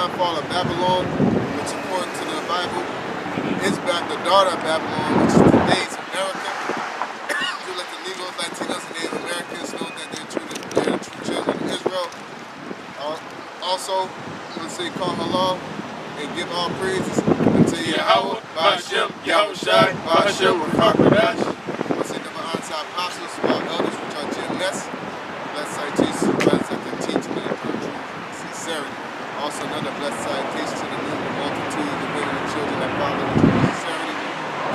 Fall of Babylon, which according to the Bible is the daughter of Babylon, which is today's America. You let the Negroes, Latinos, and Native Americans know that they're the true children of Israel. Also, let's say call halal and give all praises unto Yahweh, Ba'ashem, Yahweh Shai, Ba'ashem, Rakakadash. Let's say the Ma'ansa apostles, our elders, which are Jim Ness, blessed citations, blessed at the teaching and truth and sincerity. Also another blessed citation to the new multitude of the women and children that follow the truth and sincerity.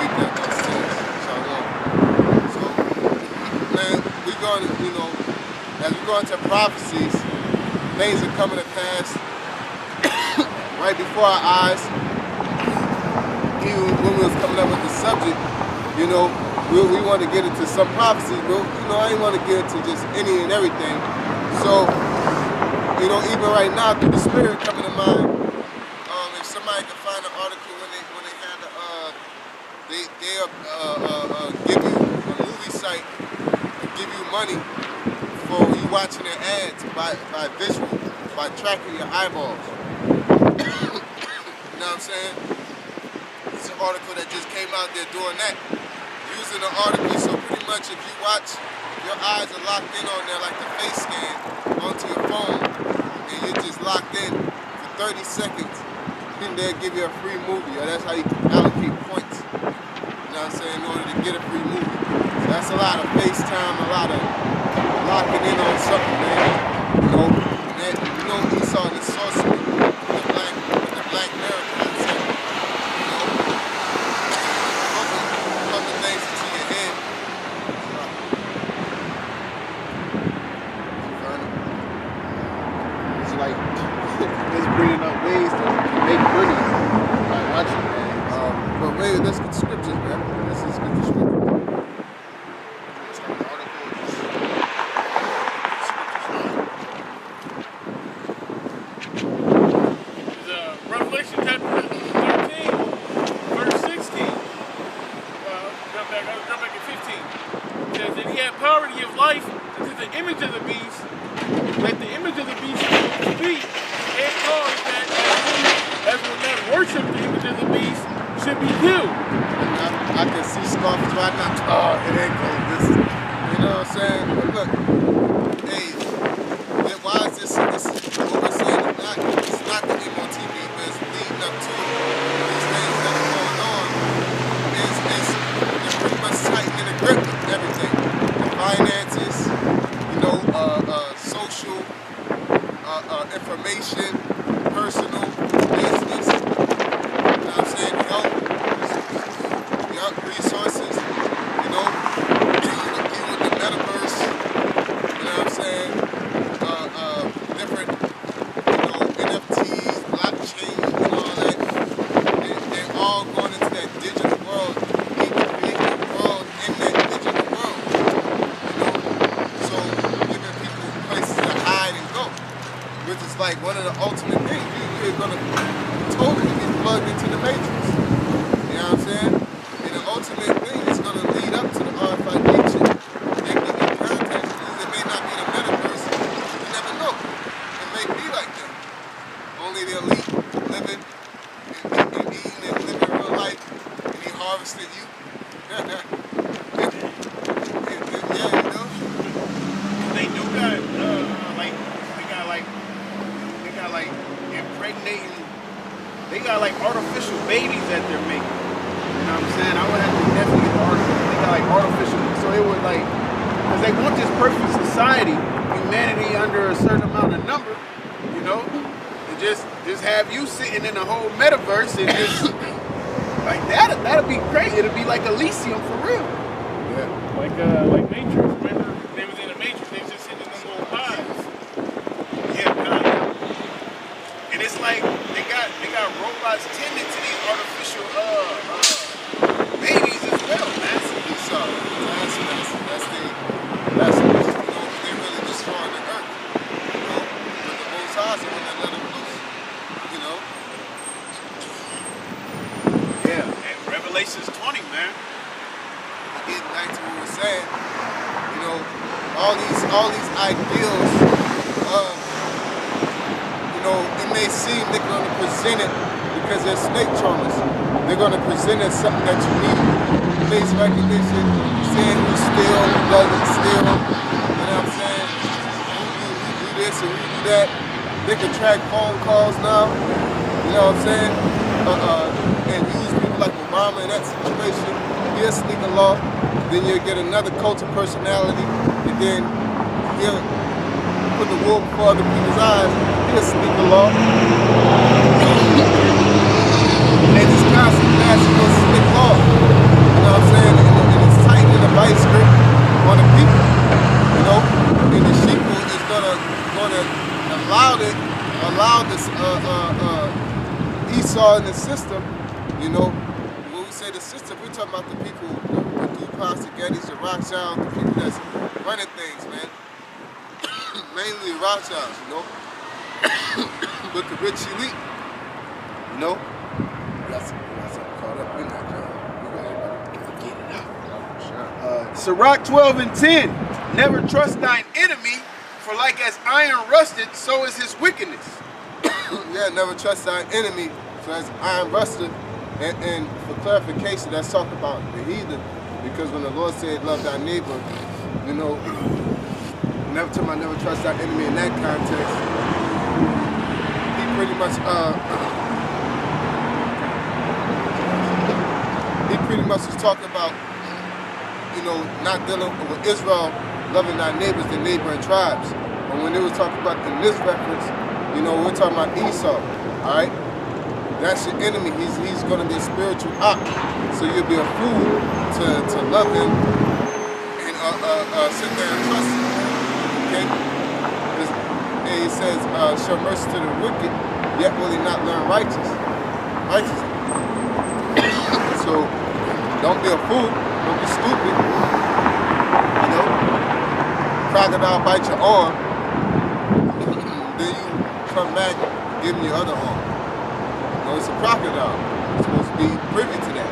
Weep that upstairs. Shalom. So, man, we're going to, as we go into prophecies, things are coming to pass right before our eyes. Even when we was coming up with the subject, we want to get into some prophecies, but I didn't want to get into just any and everything. So, even right now, through the spirit coming to mind, if somebody can find an article when they had give you a movie site and give you money for you watching their ads by visual, by tracking your eyeballs. You know what I'm saying? It's an article that just came out there doing that. Using the article, so pretty much if you watch, your eyes are locked in on there like the face scan onto your phone, and you're just locked in for 30 seconds, then they'll give you a free movie, or that's how you allocate points. You know what I'm saying? In order to get a free movie. So that's a lot of FaceTime, a lot of locking in on something, man. Esau and the sorcery, the black narrative, I'd say. Pumping things into your head. It's like, it's bringing up ways to make money by watching, man. But wait, let's get the scriptures, man. Let's just get the scriptures. Revelation chapter 13, verse 16. Jump back at 15. It says that he had power to give life to the image of the beast, let the image of the beast speak, and cause that as will not worship the image of the beast should be killed. I can see scoffers right now. Oh, it ain't cool. This, you know what I'm saying? But look, hey, why is this what we're saying? It's not the MOTB, but it's leading up to these things that are going on. It's pretty much tightening the grip of everything. The finances, social, information, personal, business, you know what I'm saying, health, resources, even the metaverse, you know what I'm saying, different, NFTs, blockchain, and all that. They're all going into that digital world. They create a world in that digital world, so giving people places to hide and go, which is like one of the ultimate things. You're going to totally get plugged into the matrix. You know what I'm saying? And the ultimate thing is going to lead up to the RFID chip. They can get contact with. It may not be the metaverse. You never know. It may be like that. Only the elite living and eating and living real life, and he harvested you. They do got impregnating. They got like artificial babies that they're making. You know what I'm saying? I would have to definitely get the article. They got like artificial, so it would like, because they want this perfect society, humanity under a certain amount of number, and just have you sitting in a whole metaverse and just like that'll be crazy. It'll be like Elysium for real. Yeah. Like Matrix. Remember they was in the Matrix. They was just sitting in them little pods. Yeah, kind of. And it's like they got robots tending to these artificial babies as well, man. So that's they really destroying the earth. But the Most High is when they let them loose. Yeah, and Revelations 20, man. Getting back to what we were saying, all these ideals of it may seem they're going to present it because they're snake charmers. They're going to present it as something that you need. Face recognition, saying who steal, who doesn't steal. You know what I'm saying? Who do this and who do that. They can track phone calls now. You know what I'm saying? And use people like Obama in that situation. He'll sneak a law. Then you'll get another cult of personality. And then he'll put the wool before other people's eyes. He'll sneak a law. And it's constant national slick law. You know what I'm saying? And it's tight in the vice grip on the people. You know? And the sheeple is gonna allow this Esau in the system, you know. When we say the system, we're talking about the people, the DuPonts, the Gettys, the Rothschilds, the people that's running things, man. Mainly the Rothschilds, you know. But the rich elite, you know. That's caught up in that, John. We got everybody. Get it out. Sirach 12:10. Never trust thine enemy, for like as iron rusted, so is his wickedness. Yeah, never trust thine enemy, so as iron rusted. And for clarification, that's talking about the heathen, because when the Lord said, love thy neighbor, you know, never trust thy enemy in that context, he pretty much was talking about, you know, not dealing with Israel, loving thy neighbors, the neighboring tribes. But when they was talking about in this reference, you know, we're talking about Esau, all right? That's your enemy. He's going to be a spiritual ox. So you'll be a fool to love him and sit there and trust him, okay? And he says, show mercy to the wicked, yet will he not learn righteousness. So don't be a fool. Don't be stupid. You know, crocodile bite your arm, then you come back, give him your other arm. No, it's a crocodile. It's supposed to be privy to that.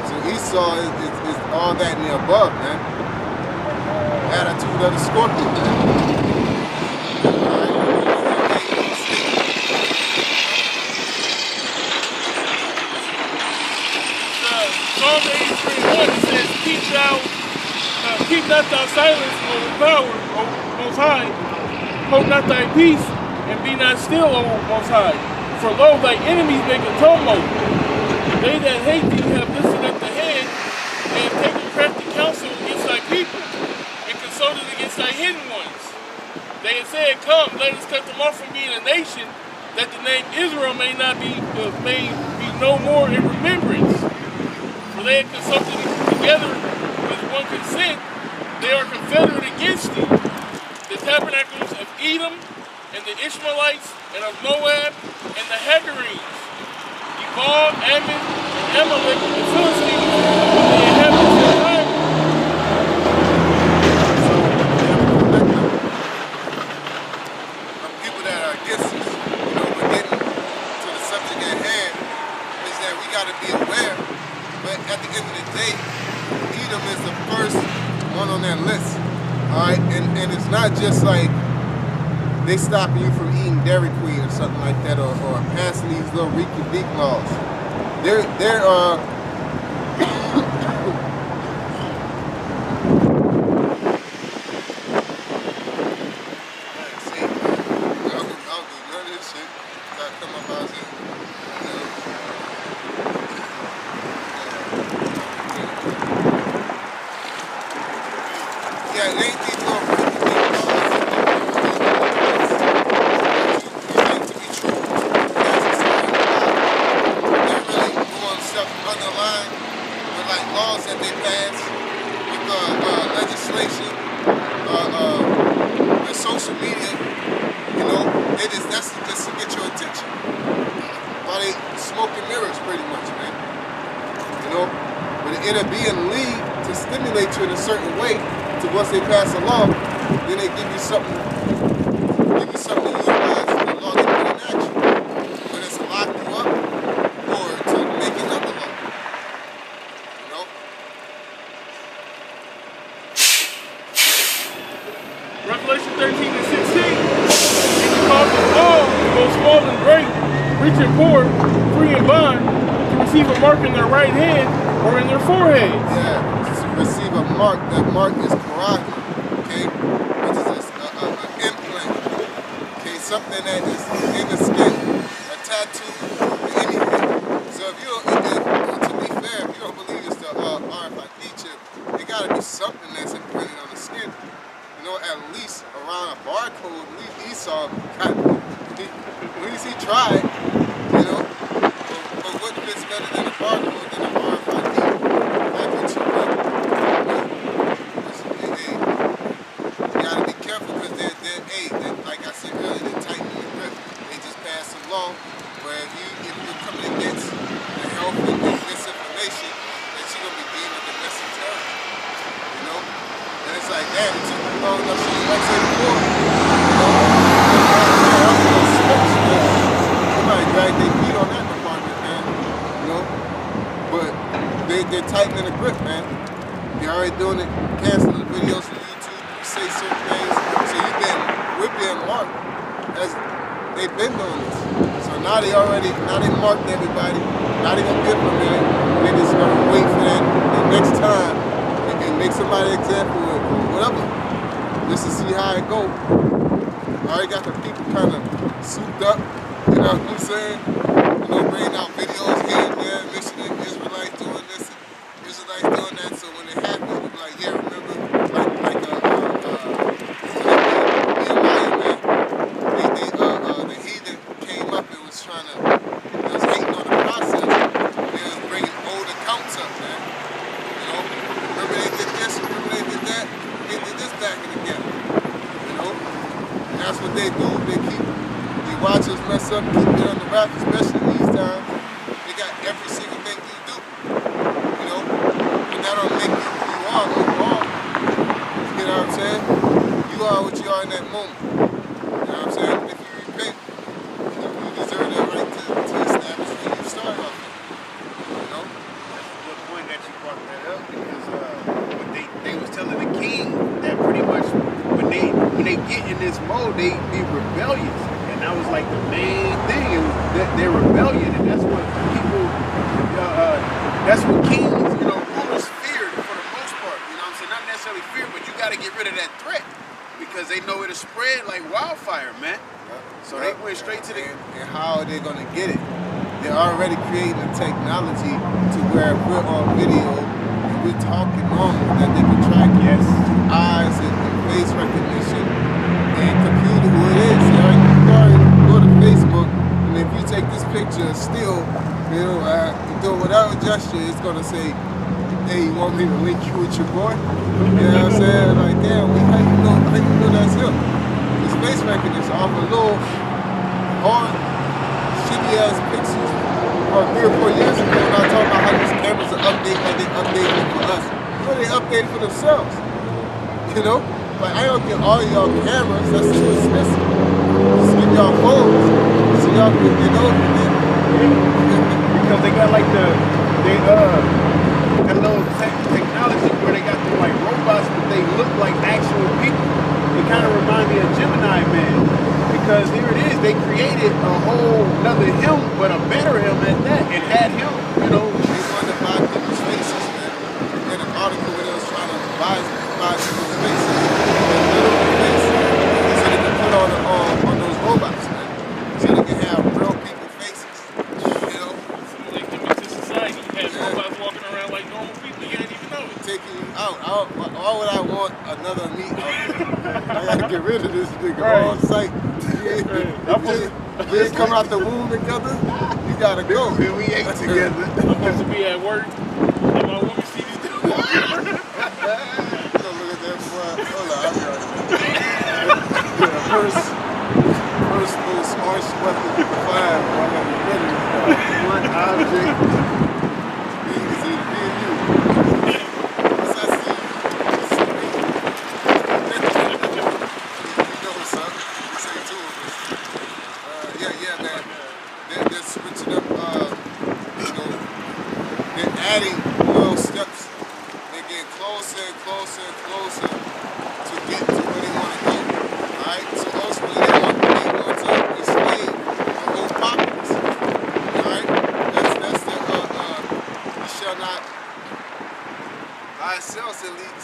So Esau is all that and the above, man. Attitude of the scorpion, man. Psalm 83:1 says, keep not thy silence, O power, O Most High. Hold not thy peace, and be not still, O Most High. For lo, thy enemies make a tumult. They that hate thee have lifted up the head, and have taken crafty counsel against thy people, and consulted against thy hidden ones. They have said, come, let us cut them off from being a nation, that the name Israel may be no more in remembrance. For they have consulted together with one consent, they are confederate against thee. The tabernacles of Edom, and the Ishmaelites, and of Moab, and the Hagarenes, Ebal, Ammon, and Amalek, and the Philistines, and the inhabitants of Tyre. People that are against us, you know, we're getting to the subject at hand, is that we got to be aware, but at the end of the day, Edom is the first one on that list, all right? And it's not just like they stopping you from eating Dairy Queen or something like that, or passing these little rinky-dink laws. There are see, I don't do none of this shit. I come up out here. Yeah, it ain't these little rinky-dink laws. Underline with like laws that they pass, with legislation, with social media, you know, that's just to get your attention. While they smoking mirrors, pretty much, man. You know, but it'll be in league to stimulate you in a certain way. To once they pass a law, then they give you something to utilize the law they put in action. Whether it's to lock you up or to make another law. You know? Revelation 13:16. He calls us all the most and poor, free and bond, to receive a mark in their right hand or in their foreheads. Yeah, to receive a mark. That mark is karahim, okay? Which is an implant, okay? Something that is in the skin, a tattoo, anything. So if you don't, to be fair, if you don't believe it's the RFID chip, it gotta be something that's imprinted on the skin. You know, at least around a barcode, at least Esau got, at least he tried, you know. But what fits better than a barcode than a RFID? Like what you you gotta be careful because they're like I said earlier, they're tightening the grip. They just passed some law where if you're coming against the health and misinformation, that you're gonna be deemed a domestic terrorist. You know? And it's like, damn, it took me long enough to see X84. You know? Somebody dragged their feet on that department, man. You know? But they're tightening the grip, man. They're already doing it, canceling the videos from YouTube, you say certain things. So we're being marked as they've been doing this. So now they marked everybody. Now they gonna implement it. They just gonna wait for that the next time and make somebody example or whatever. Just to see how it go. Already got the people kind of souped up, you know what I'm saying? You know, bringing out videos here and there, mentioning Israelites doing this and Israelites doing that. So when it happens, we'll be like, yeah, remember, like Nehemiah, man. The heathen came up and was trying to, it was hating on the process. They was bringing old accounts up, man. You know, remember they did this, remember they did that, they did this back in the day. You know, and that's what they do. They watch us mess up, keep it on the rap, especially these times. They got every single thing you do. You know, but that don't make you who you are overall. You know what I'm saying? You are what you are in that moment. You know what I'm saying? If you repent, you deserve that right to establish where you start off. You know? That's a good point that you brought that up because they was telling the king that pretty much when they get in this mode, they be rebellious. And that was like the main thing, is that they're rebellion, and that's what people, that's what kings, you know, rulers feared for the most part. You know what I'm saying? Not necessarily fear, but you got to get rid of that threat because they know it'll spread like wildfire, man. So they went straight to the. And how are they gonna get it? They're already creating the technology to where we're on video and we're talking normal, that they can track eyes and face recognition and computer who it is. You already go to Facebook, and if you take this picture still, you know, doing whatever gesture, it's gonna say, hey, you want me to link you with your boy? You know what I'm saying? Like, damn, how you know that's him? This face recognition off a little hard, shitty ass pictures from 3 or 4 years ago. When I talk about how these cameras are updated, like they updated it for us. Well, they updated for themselves. You know? Like, I don't get all y'all cameras, that's too expensive. Just give y'all phones so y'all can get over it. Because they got like that little technology where they got the like robots, but they look like actual people. It kind of remind me of Gemini Man, because here it is, they created a whole another him, but a better him at that, and had him, you know. They wanted to buy people's faces, man. In an article where they was trying to buy people's faces, so they can put on those robots, man. So they can have real people faces, you know. Like them into society, you have robots walking around like normal people, you didn't even know it. Taking you out. Why would I want another me out there? I gotta get rid of this nigga on site. We ain't come out the womb together. You gotta go. And we ate together. I'm supposed to be at work, and my woman see these dudes. Look at that boy. Hold on, I'll be right back. First most harsh weapon you can find. I gotta get rid of this. One object. It's either me and you. What's that scene? You know what's up. You say two of us. Yeah, man. They're switching up, you know, they're adding little steps. They're getting closer and closer and closer to get to where they want to go. Alright? So ultimately they want to enslave the whole populace.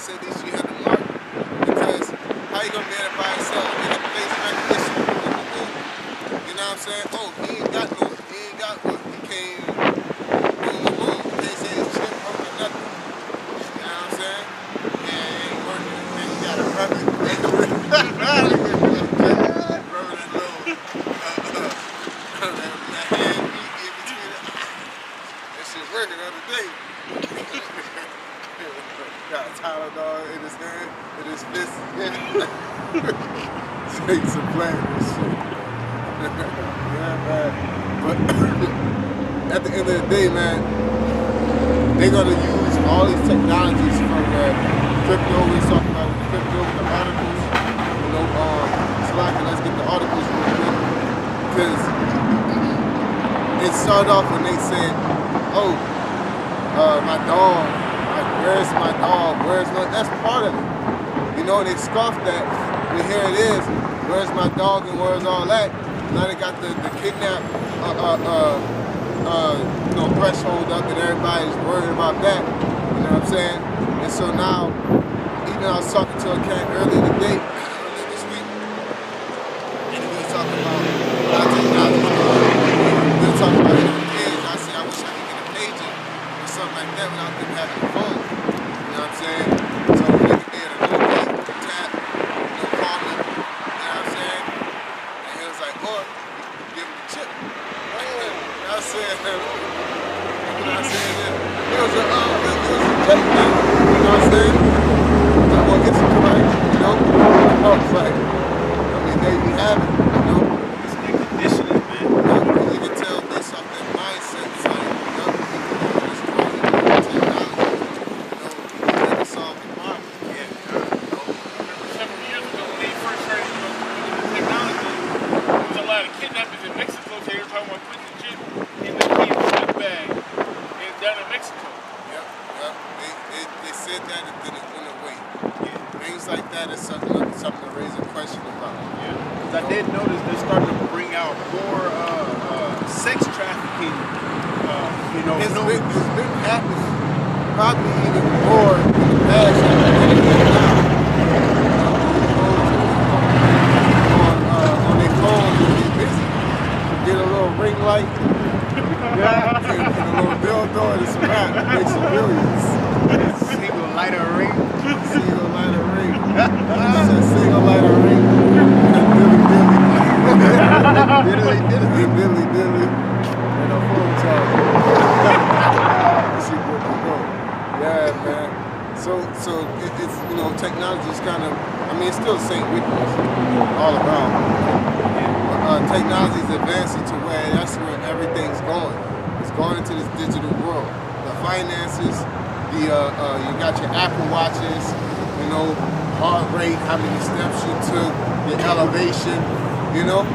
say at least you had the mark. Because how you gonna be able to buy yourself? You got face recognition. You know what I'm saying? Oh, he ain't got no, he ain't got what? He can't boom, boom, boom. He can't say his chip broke or nothing. You know what I'm saying? Yeah, it ain't working. Then you gotta rub it. Rub that little, that hand meat in between it. That shit working the other day. Got a Tylenol in his hand, in his fist. Take some plan and shit. Yeah, man. But at the end of the day, man, they're gonna use all these technologies from crypto. We're talking about the crypto, the articles. You know, Slack, and let's get the articles real quick. Because it started off when they said, "Oh, my dog. Like, where's my dog? Where's my?" That's part of it. You know, they scoffed at. But here it is. Where's my dog and where's all that? Now they got the kidnap, you know, threshold up, and everybody's worried about that. You know what I'm saying? And so now, even I was talking to a cat earlier today, earlier this week, and we were talking about we were talking about it on the page. I said I wish I could get a pager or something like that without them having a phone. You know what I'm saying? So they could be able to locate, tap, you know, call me. You know what I'm saying? And he was like, or you can give him the chip. I said, what I said there? It was a joke, man. You know what I'm saying? I want to get some right, you know? I was like, I mean, there you have it, you know? It's their conditioning, man. You can tell based off their mindset, it's like, you know, it's crazy, technology. You know, they can solve the problem. Yeah. Several years ago when they first started using the technology, there was a lot of kidnappers in Mexico. So they were talking about putting the chip in the kid's bag and down in Mexico. Yep. They said that and then it went away. Yeah. Things like that is something to raise a question about. Yeah. Because I did notice they're starting to bring out more sex trafficking. You know, It's been happening probably even more in the past than it is now. On their phones when they're busy, get a little ring light, and a little dildo and it's wrap, make some millions. single lighter ring. Single lighter ring. Single lighter ring. Dilly dilly. And a phone charger. See where we go. Yeah, man. So it's, you know, technology is kind of, I mean, it's still the same weakness all around. Technology is advancing to where that's where everything's going. It's going into this digital world. The finances, you got your Apple Watches, you know, heart rate, how many steps you took, your elevation, you know,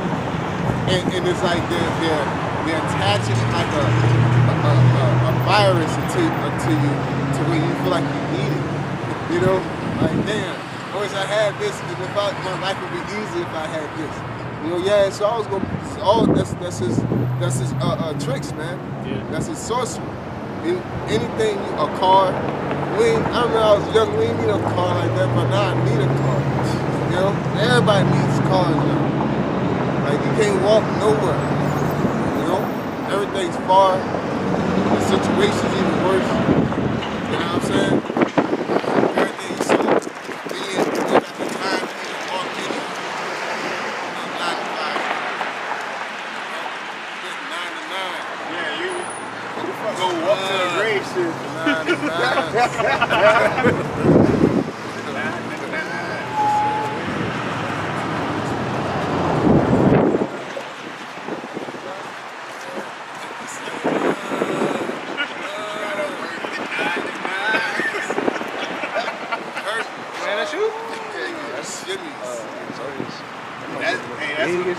and it's like they're attaching it like a virus to you to where you feel like you need it, you know, like damn, I wish I had this, and if my life would be easy if I had this, you know, yeah. So I was gonna, that's his tricks, man. Yeah. That's his sorcery. Anything, a car. I remember I was young, we didn't need a car like that, but now I need a car. You know, everybody needs cars now. Like you can't walk nowhere. You know, everything's far. The situation's even worse. You know what I'm saying? Everything's so convenient. You don't got the time to even walk anywhere. 9 to 5. You know, 9 to 9. Yeah, you go walk to the grave shit. 9 to 9.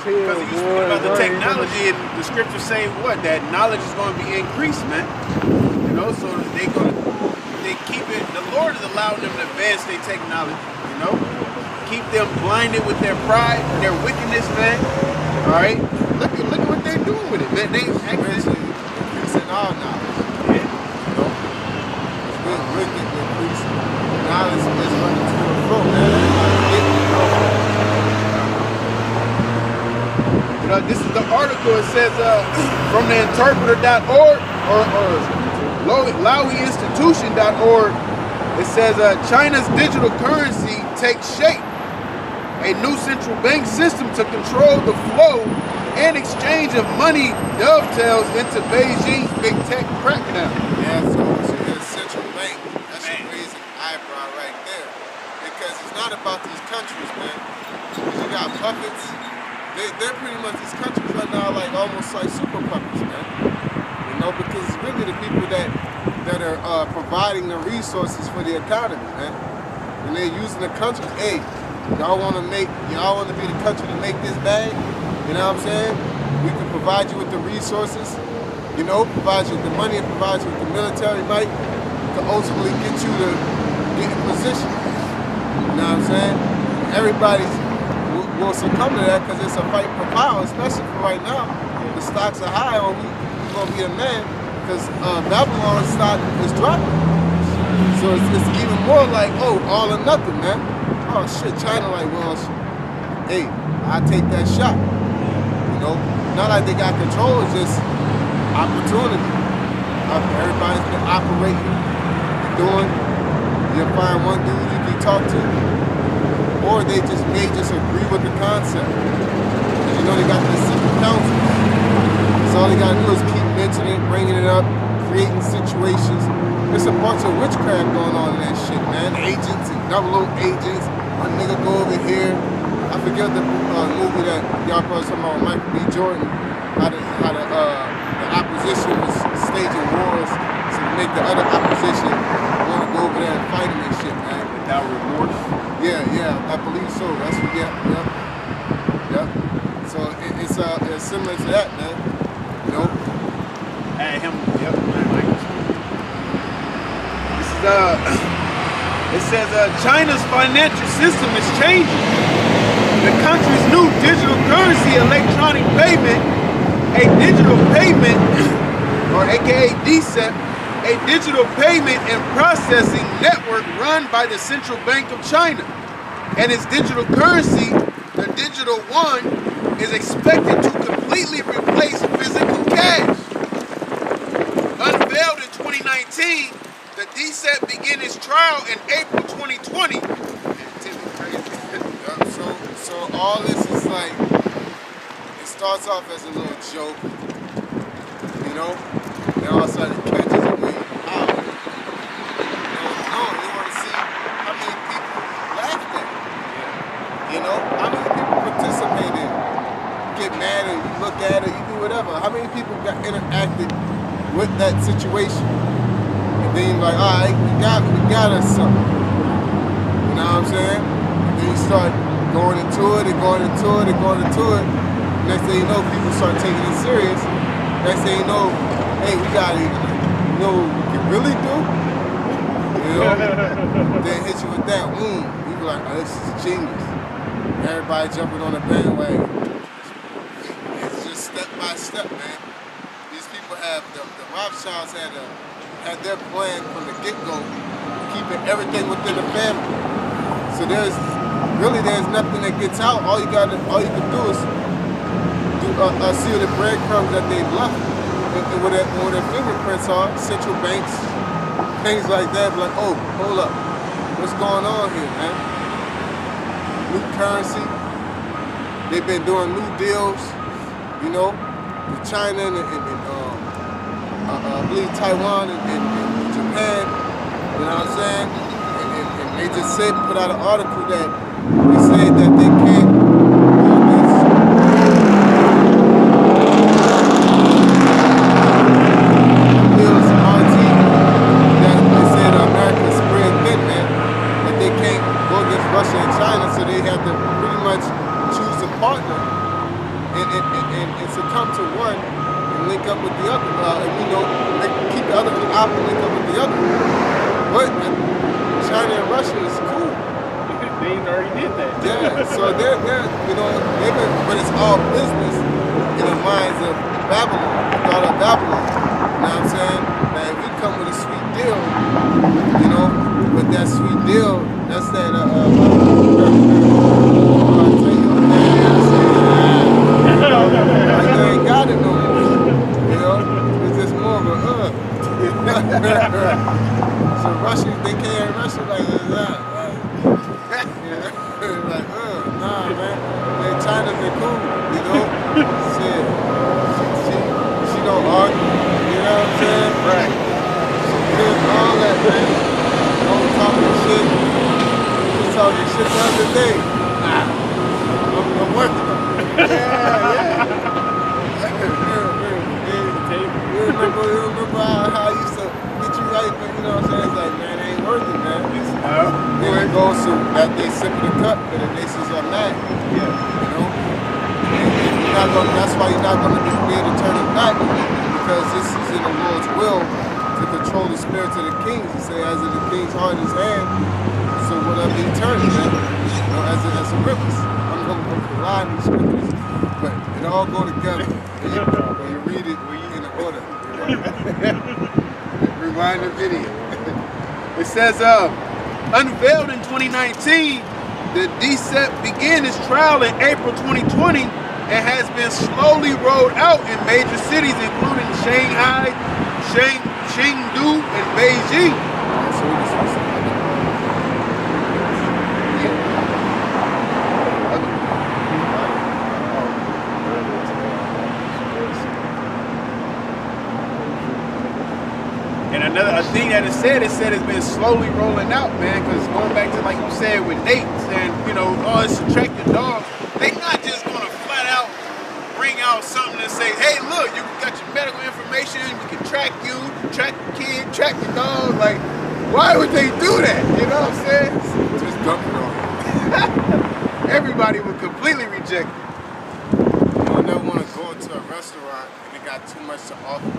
About the technology, and the scriptures say what? That knowledge is going to be increased, man. You know, so they keep it. The Lord is allowing them to advance their technology. You know, keep them blinded with their pride, their wickedness, man. All right, look at what they're doing with it, man. They actually increasing our knowledge. Yeah. You know, it's wicked increasing knowledge is this is the article. It says from the interpreter.org or LowieInstitution.org. It says China's digital currency takes shape. A new central bank system to control the flow and exchange of money dovetails into Beijing's big tech crackdown. Yeah, so the central bank, that's a raising eyebrow right there. Because it's not about these countries, man. You got puppets. They're pretty much, these countries right now like almost like super puppets, man. You know, because it's really the people that are providing the resources for the economy, man. And they're using the countries. Hey, y'all want to be the country to make this bag? You know what I'm saying? We can provide you with the resources, you know, provide you with the money, and provide you with the military might to ultimately get you to get in position. You know what I'm saying? Everybody will succumb to that because it's a fight for power, especially for right now. The stocks are high on who's going to be the man because Babylon's stock is dropping. So it's even more like, oh, all or nothing, man. Oh shit, China like, well, hey, I take that shot. You know, not like they got control, it's just opportunity. Everybody's been operating, doing. You'll find one dude you can talk to, or they may just agree with the concept. You know, they got this secret council. So all they gotta do is keep mentioning it, bringing it up, creating situations. There's a bunch of witchcraft going on in that shit, man. Agents and double agents. A nigga go over here. I forget the movie that y'all probably talking about, Michael B. Jordan. How the opposition was staging wars to make the other opposition want to go over there and fight him and shit, man. Without remorse? Yeah, I believe so. That's what, yeah. So it's similar to that, man. You know? This is it says China's financial system is changing. The country's new digital currency electronic payment, a digital payment, or aka DCEP, a digital payment and processing network run by the Central Bank of China. And its digital currency, the digital yuan, is expected to completely replace physical cash. Unveiled in 2019, the DCEP began its trial in April 2020. So all this is like, it starts off as a little joke, you know? Then all of a sudden it catches a wave. They want to see how many people laughed at it. You know? How many people participated in it? You get mad and you look at it, you do whatever. How many people got interacted with that situation? Then you're like, all right, we got us something. You know what I'm saying? And then you start going into it and going into it and going into it. Next thing you know, people start taking it serious. Next thing you know, hey, we got it. You know what you really do? You know? Then hit you with that, you be like, oh, this is genius. Everybody jumping on the bandwagon. It's just step by step, man. These people have, the Rothschilds had their plan from the get-go, keeping everything within the family. So there's nothing that gets out. All you can do is see the breadcrumbs that they've left, and where their fingerprints are, central banks, things like that. Like, oh, hold up, what's going on here, man? New currency. They've been doing new deals, you know, with China and I believe Taiwan and Japan, you know what I'm saying? And they just put out an article that they said that they can't bills RT that they said America is spread thin, man, that they can't go against Russia and China, so they have to pretty much choose a partner and succumb to one. Link up with the other, and you know, keep the other out and link up with the other. But China and Russia is cool. They already did that. Yeah, so they're you know, but it's all business in the minds of Babylon, the daughter of Babylon. You know what I'm saying? Now if we come with a sweet deal, you know, with that sweet deal, that's that So Russia, they can't Russia like that. Like, nah, man. Man, China been cool, you know? Shit. She don't argue, you know what I'm saying? Right. She did all that, man. Don't talking shit. We was talking shit the other day. I'm working on it. Yeah. You remember how I used to get you right, but you know what I'm saying? It's like, man, it ain't worth it, man. Then it goes to that they sip the cup, but the nations are mad. Yeah. You know? And you're not gonna, that's why you're not going to be able to turn it back, because this is in the Lord's will to control the spirits of the kings. He said, as in the king's heart in his hand, so whatever he turns, man. You know, as a rivers. I'm going to line these scriptures, but it all go together. When you read it, in the order. Rewind the video. It says, unveiled in 2019, the DSEP began its trial in April 2020 and has been slowly rolled out in major cities, including Shanghai, Chengdu, and Beijing. And another thing that it said it's been slowly rolling out, man, because going back to, like you said, with Nate and, you know, all this attractive dogs, they not just going to flat out bring out something and say, hey, look, you got your medical information, we can track you, track the kid, track the dog. Like, why would they do that? You know what I'm saying? Just dump it on. Everybody would completely reject it. You don't never want to go into a restaurant and they got too much to offer.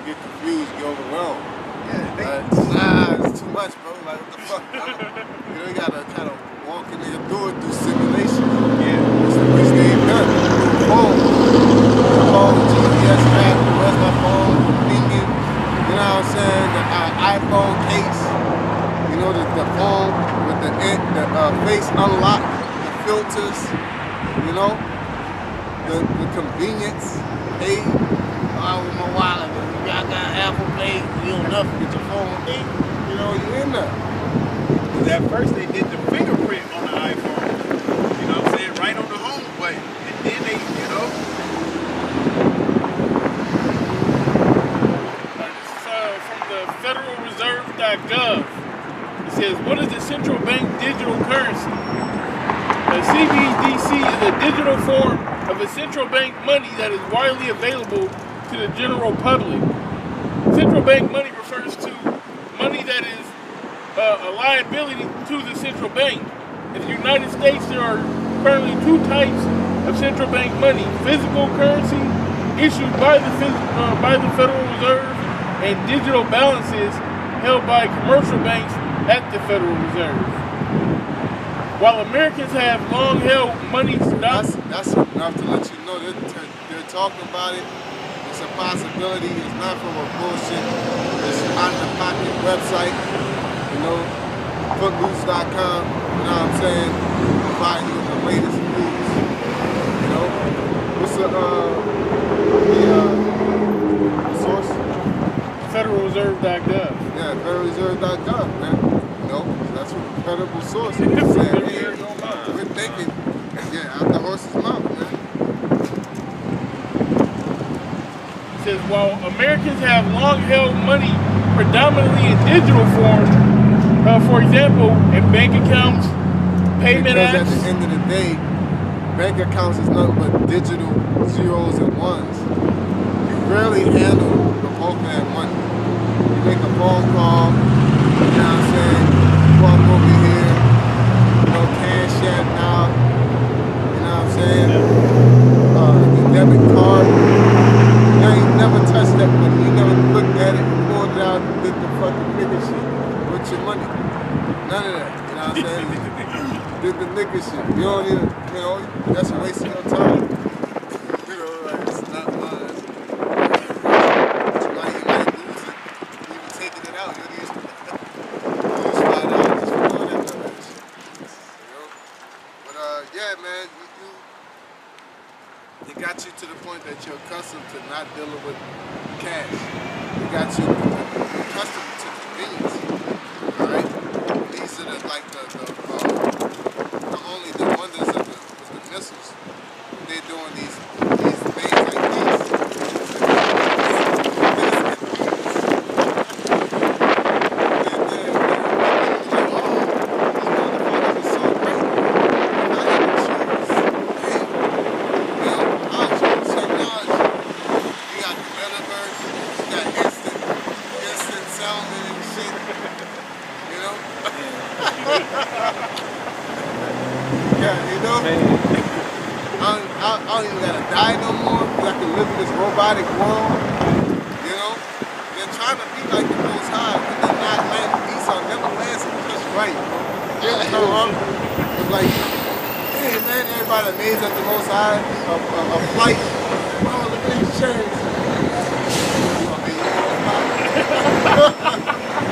Get confused, get overwhelmed. Yeah, nah, it's too much, bro. Like, what the fuck, bro? You know, you gotta kind of walk in there, do it through simulation. Yeah. Which they've done. The phone, GPS map, where's my phone, thinking, you know what I'm saying? The iPhone case, you know, the phone with the face unlocked, the filters, you know, the convenience, hey, with my wallet. I got Apple Pay, you don't enough to get your phone in. You know, you're in there. Because at first they did the fingerprint on the iPhone. You know what I'm saying? Right on the home button. And then they, you know. This is from the federalreserve.gov. It says, what is the central bank digital currency? A CBDC is a digital form of a central bank money that is widely available to the general public. Central bank money refers to money that is a liability to the central bank. In the United States, there are currently two types of central bank money: physical currency issued by the Federal Reserve, and digital balances held by commercial banks at the Federal Reserve. While Americans have long held money, that's enough to let you know they're talking about it. It's a possibility. It's not from a bullshit. It's out of the pocket website. You know, footloose.com. You know what I'm saying? Providing you the latest news. You know, what's the source? federalreserve.gov. Yeah, federalreserve.gov, man. You know, that's what the credible source is. Saying, hey, we're thinking, yeah, out the horse's mouth, man. Says, while Americans have long held money predominantly in digital form, for example, in bank accounts, payment apps. Because at the end of the day, bank accounts is nothing but digital zeros and ones. You rarely handle the bulk of that money. You make a phone call, you know what I'm saying, you walk over here, you know, cash app now, you know what I'm saying, the debit card. I ain't never touched that money. You never looked at it, pulled it out, and did the fucking nigga shit with your money. None of that. You know what I'm saying? Did the nigga shit. You don't even, you know, that's a waste of your time. You know, like, it's not mine. You might lose it. Even taking it out, you'll lose $5 just for doing that shit. You know? But, yeah, man, it got you to the point that you're accustomed accustomed to not dealing with cash. They got you accustomed to convenience. All right. These are not only the wonders of the missiles. They're doing these things like these. I don't even gotta die no more because I can live in this robotic world. You know? They're trying to be like the Most High, but they're not landing. Esau never lands just right. It's like, hey man, everybody amazed at the Most High, a flight. Oh, look at these chains.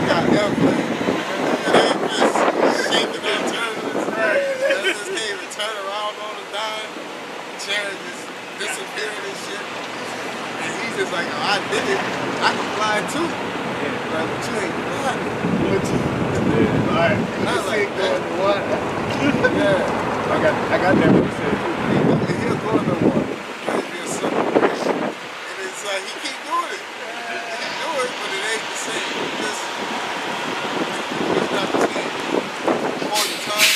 Got airplane. And they just shaking and turning. Just can't even turn around on the dime. Chairs just disappearing and shit. And he's just like, oh, I did it. I can fly too. Like, but you ain't flying. Alright. Not like that. What? Yeah. I got that what he said too. He'll go in the water. He'll be a simple fish. And it's like, he keep doing it. He keep doing it, but it ain't the same. It's not the same. All the time.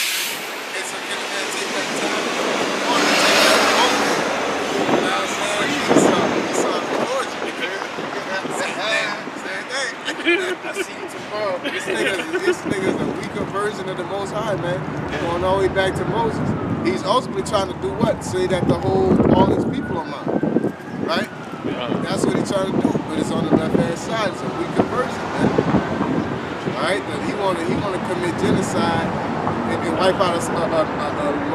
And so can a man take that time? Or to take that moment? You know what I'm saying? He saw the origin. Same thing. I see you tomorrow. This nigga's a weaker version of the Most High, man. Going all the way back to Moses. He's ultimately trying to do what? Say that all his people are mine. Right? That's what he's trying to do. But it's on the left-hand side. It's a weaker version, man. Alright? He wanna commit genocide and wipe out a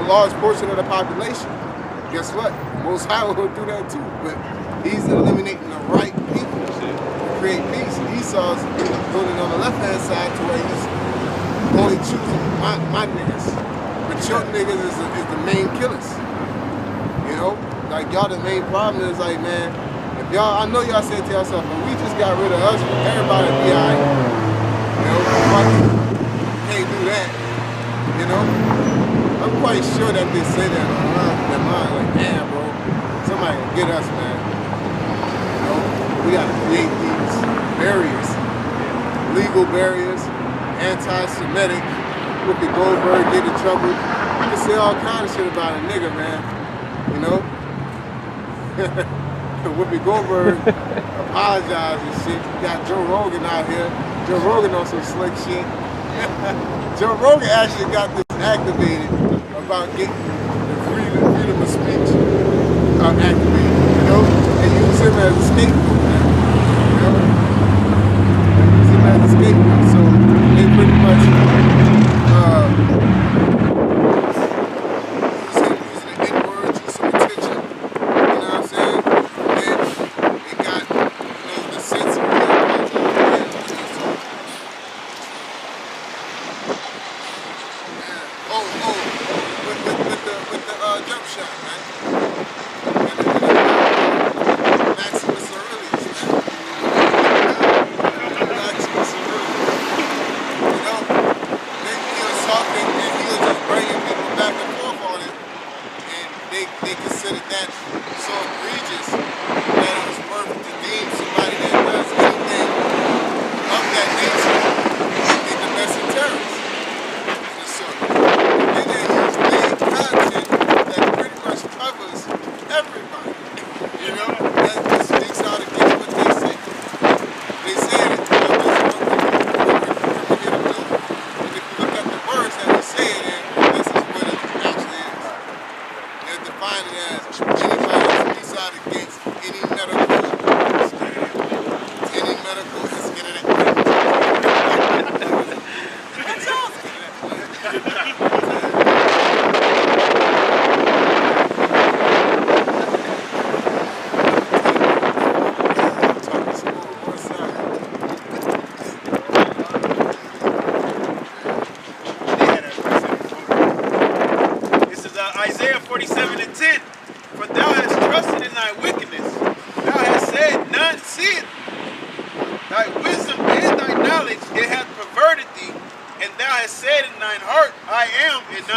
large portion of the population. Guess what? Most High will do that too. But he's eliminating the right people to create peace. Esau's doing it on the left-hand side to where he's only choosing my niggas. But your niggas is the main killers. You know? Like, y'all the main problem is like, man, if y'all, I know y'all said to yourself, if we just got rid of us, everybody would be alright. You know? Fuck it. Can't do that. You know? I'm quite sure that they say that on their mind, like, damn, bro, somebody can get us, man. You know? We gotta create these barriers. Legal barriers, anti-Semitic, Whoopi Goldberg get in trouble. You can say all kind of shit about a nigga, man. You know? Whoopi Goldberg apologized and shit. You got Joe Rogan out here. Joe Rogan on some slick shit. Joe Rogan actually got this activated about getting the freedom of speech activated. You know? And use him as a scapegoat, man. You know? Use him as a scapegoat. So they pretty much using the N-word, use some attention. You know what I'm saying? And they got, the sense of with the jump shot, man.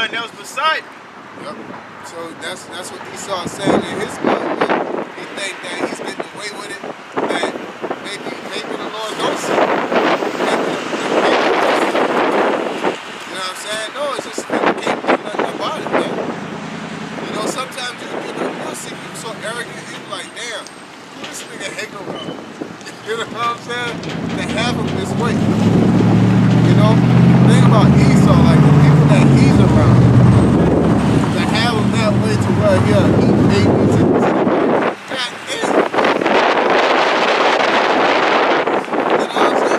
one that was beside me. Yep. So that's what Esau's saying in his mind. He think that he's getting away with it. That maybe the Lord don't see it. You know what I'm saying? No, it's just you can't do nothing about it, man. You know, sometimes you'll see people so arrogant, you be like, damn, who this nigga hang around? You know what I'm saying? To have him this way. You know? Think about Esau, like the people that he's around. To have him that way to where he babies and God damn. You know what I'm saying?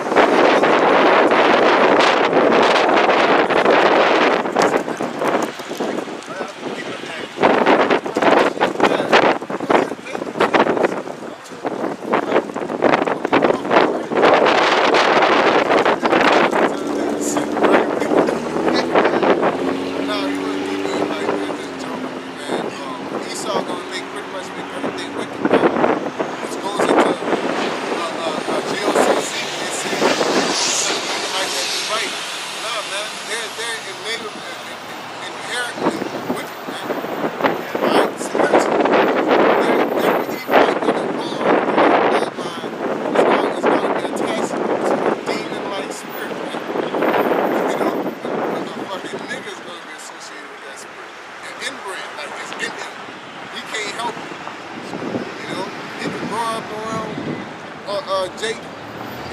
Jake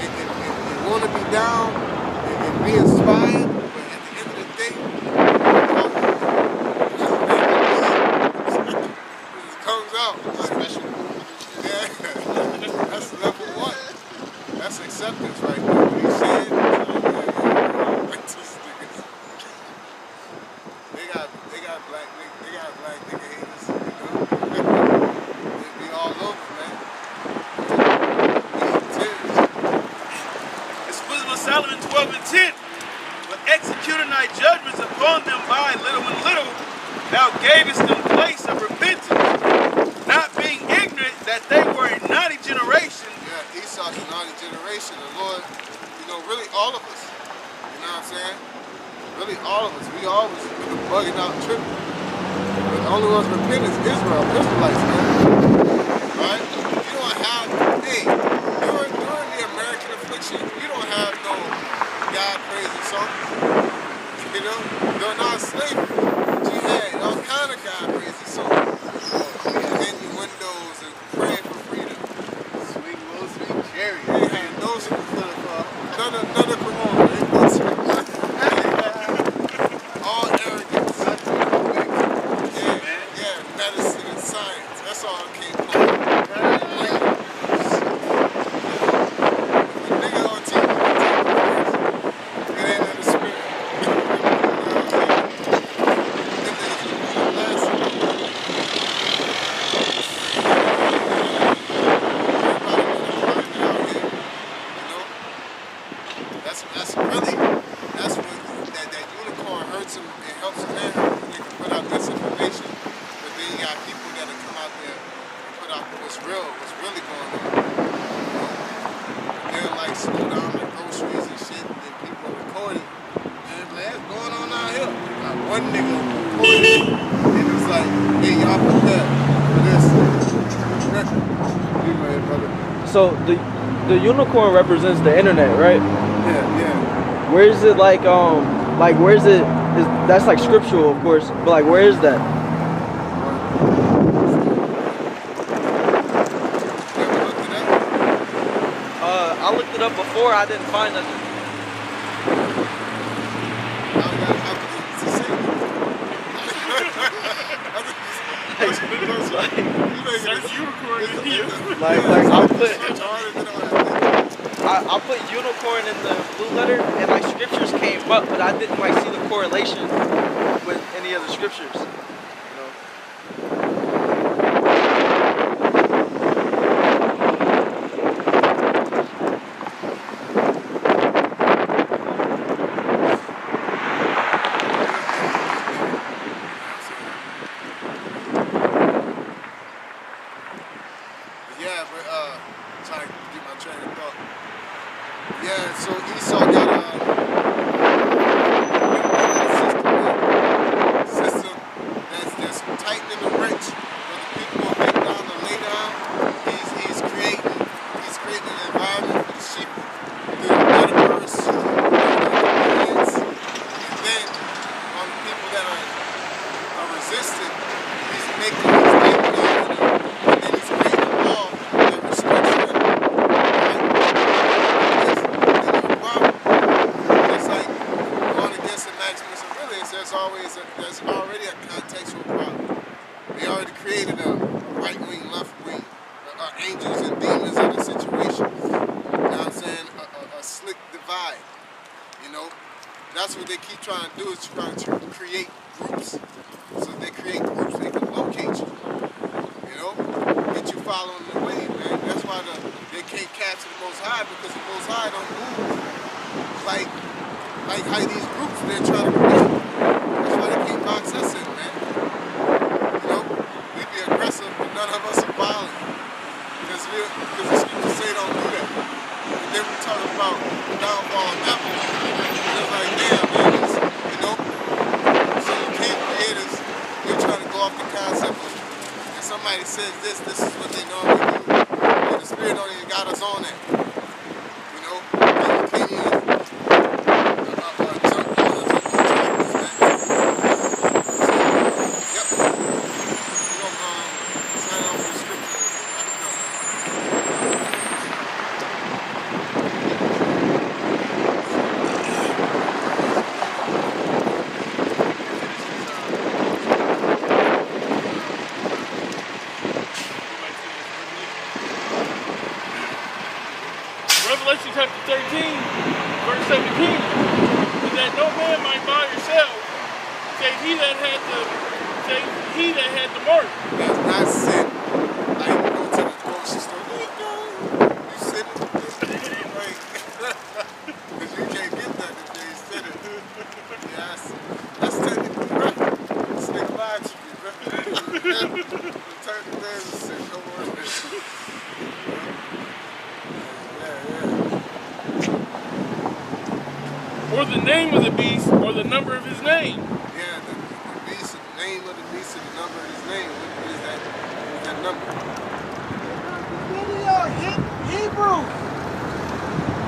and want to be down and be inspired, but at the end of the day, it comes out. Special. Yeah, that's level one. That's acceptance right there. What he said, they got black nigga haters, you know. They be all over, man. Solomon 12 and 10, but executing thy judgments upon them by little and little, thou gavest them place of repentance, not being ignorant that they were a naughty generation. Yeah, Esau's a naughty generation. The Lord, you know, really all of us. You know what I'm saying? Really all of us. We always been bugging out and tripping. But the only ones repenting is Israel, Israelites, man. Right? You don't have, hey, during the American affliction, you don't have no God praising songs. You know? During our slavery, you had all kind of God praising songs. Innuendos and praying for freedom. Sweet little sweet cherry. They had those none of Quran. All arrogance. Yeah, medicine and science. That's all it came from. One nigga recorded it, and it was like, hey, y'all put that for this. So the unicorn represents the internet, right? Yeah. Where is it like where is it? That's like scriptural, of course, but like where is that? I looked it up before. I didn't find nothing. I put unicorn in the blue letter and like scriptures came up, but I didn't like see the correlation with any of the scriptures. Trying to get my train of thought. Yeah, so Esau got a system, man. tightening the wrench where the people will get down to lay down. He's creating an environment for the sheep, the metaverse, and then on the people that are resistant, he's making them, and then he's creating a law that restricts them. It's like going against the Maximus Aurelius, there's already a contextual problem. They already created a right wing, left wing, angels and demons of the situation. You know what I'm saying? A slick divide. You know? That's what they keep trying to do, is trying to create groups. So they create groups, they can locate you. You know? Get you following the way, man. That's why they can't capture the Most High, because the Most High don't move like how these groups they're trying to create. That's why they can't box us in, man. You know? We be aggressive, but none of us are violent. Because the scriptures say don't do that. And then we talk about the downfall of Babylon. And it's like, damn, man, you know? So you can't create us. They're trying to go off the concept of, and somebody says this is what they normally do. And the Spirit don't even got us on that. You know? And you can't even jump on us, man. So, yep. We're going to sign off with the scripture. Revelation chapter 13, verse 17, is that no man might buy or sell, save he that had the mark. That's not sin. I even go to the grocery store. You sitting? Right. Because you can't get that if they ain't sitting. Yeah, that's technically right. This nigga lied to me, bro. Turn the man and say, no worries. Or the name of the beast, or the number of his name. Yeah, the beast, the name of the beast, and the number of his name. What is that? What is that number? Video Hebrew.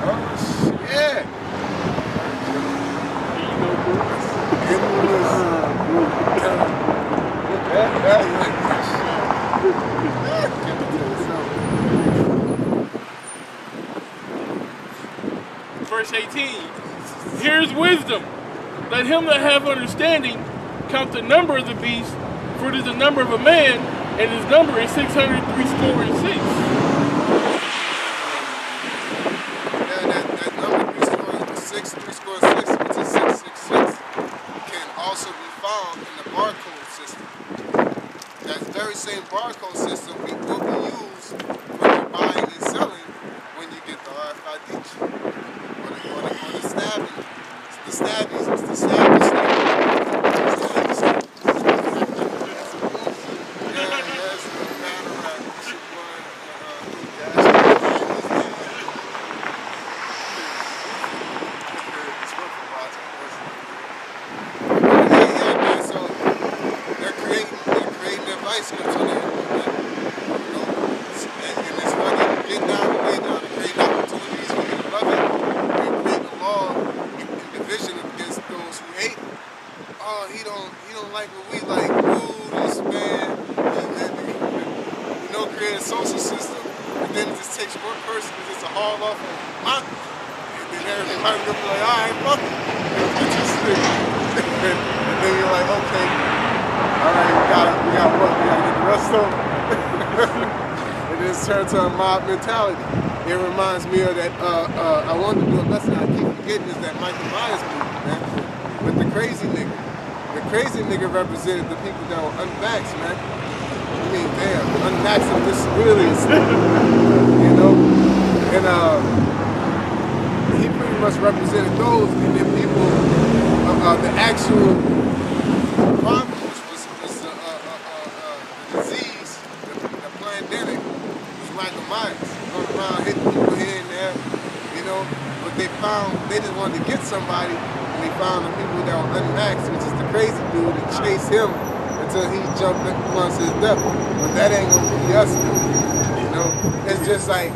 Oh, yeah. Verse 18. Here's wisdom. Let him that have understanding count the number of the beast, for it is the number of a man, and his number is 666. That number, 366, which is 666, can also be found in the barcode system. That very same barcode system will be used when you're buying and selling when you get the RFID chip. Or the stabbing. The stabbies. It's the stabby stuff. He don't like what we like. Ooh, this man, create a social system, and then it just takes one person to just haul off a mountain, and then everybody will be like, all right, fuck it. It's just and then you're like, okay, all right, we got what? We gotta get the rest of them. And then it's turned to a mob mentality. It reminds me of that. I wanted to do a lesson I keep forgetting is that Michael Myers movie, man, with the crazy nigga. The crazy nigga represented the people that were unvaxxed, man. I mean, damn, unvaxxed and disabilities, you know? And he pretty much represented those, and then people, the actual problem, which was the disease, the pandemic, was Michael Myers. Going around hitting people here and there, you know? But they found, they just wanted to get somebody, and they found the people that were unvaxxed, which is the crazy dude, and chase him until he jumped amongst his devil. But that ain't gonna be us, you know. It's just like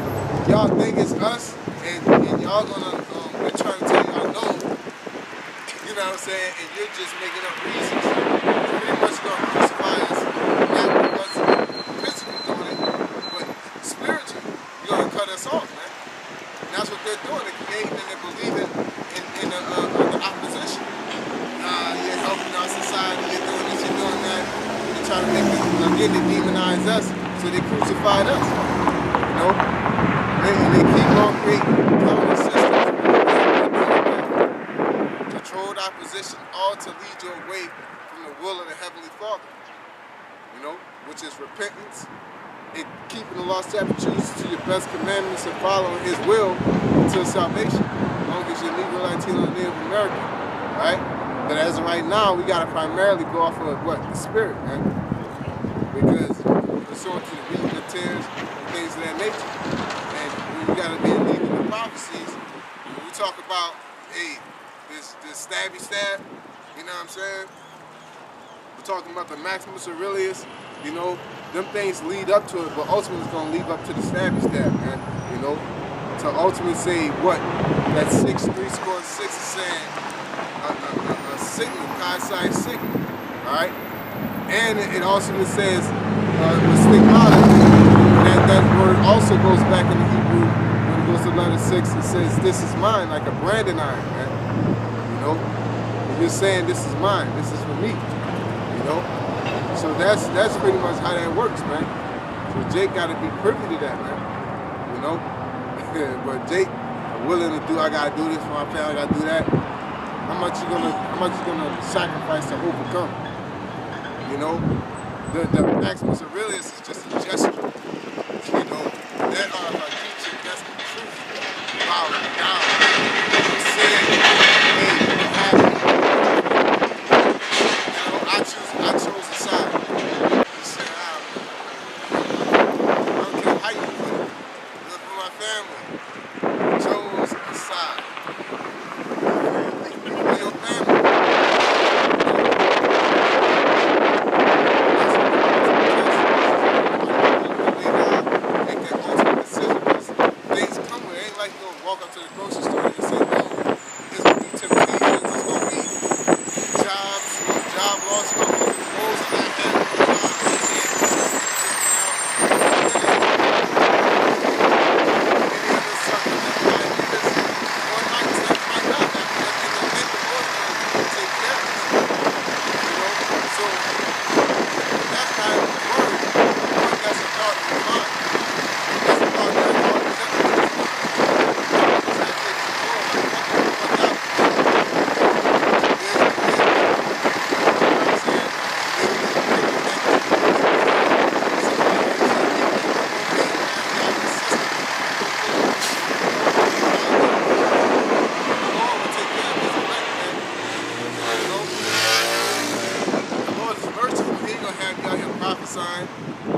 y'all think it's us, and y'all gonna we're trying to tell y'all no. You know what I'm saying? And you're just making up reasons. Pretty much gonna crucify us, not because physically doing it, but spiritually. You're gonna cut us off, man. And that's what they're doing. They're creating and they're believing in the opposition. You're helping our society, you're doing this, you're doing that. They're trying to make it, again, they demonize us, so they crucified us. You know? And they keep on creating counter systems. Controlled opposition, all to lead you away from the will of the Heavenly Father. You know? Which is repentance, and keeping the law, statutes to your best commandments and following His will until salvation. As long as you're Negro, Latino, and Native American. Right? But as of right now, we gotta primarily go off of what? The spirit, man. Because pursuant to the reading of tears and things of that nature. And we gotta be leading the prophecies. When we talk about, hey, this stabby stab, you know what I'm saying? We're talking about the Maximus Aurelius, you know, them things lead up to it, but ultimately it's gonna lead up to the stabby stab, man. You know? To ultimately say what? That 6, 3 score 6 is saying a signal, Chi-Psi signal, alright? And it also says stigmata. That word also goes back in the Hebrew when it goes to letter 6. It says, this is mine, like a branding iron, man. You know? And you're saying, this is mine, this is for me. You know? So that's pretty much how that works, man. So Jake got to be privy to that, man. You know? But Jake, willing to do, I gotta do this for my family, I gotta do that. How much you gonna sacrifice to overcome? You know, the Maximus Aurelius is just a gesture. You know, that her teaching, that's the truth. Bowing down. Saying, hey, what happened? You know, I chose a side. You said, I don't care how you put it. Look for my family. Chose a side. For your family. Make that ultimate decision. Things come with it. Ain't like you gonna walk up to the grocery store and say, no, there's gonna be temptations, there's gonna be jobs, job loss, there's gonna be roles in that head.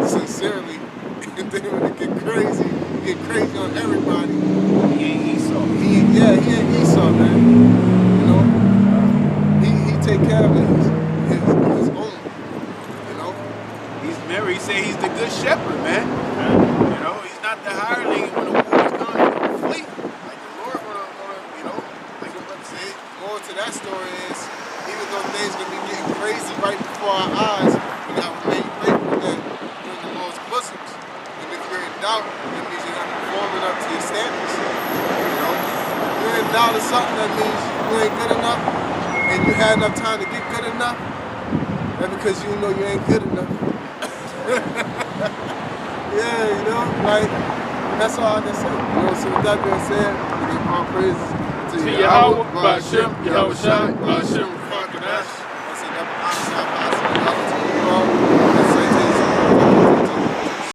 Sincerely, and then when it get crazy on everybody. He ain't Esau. He ain't Esau, man. You know, he take care of his own. You know, He's married. He said he's the good shepherd, man. You know, he's not the hireling when the war is done. He's gonna flee. Like the Lord gonna, you know, like the brother said. more to that story is, even though things gonna be getting crazy right before our eyes, we gotta remain faithful that we're in the Lord's bosoms. And if you're in doubt, that means you're not performing up to your standards. You know, if you're in doubt of something, that means you ain't good enough, and you had enough time to get good enough. That's because you know you ain't good enough. Yeah, you know, like, that's all I can say. You know, so with that being said, we give all praises to To Yahweh, Yahweh, Ba'ashem, Yahweh Shai, Ba'ashem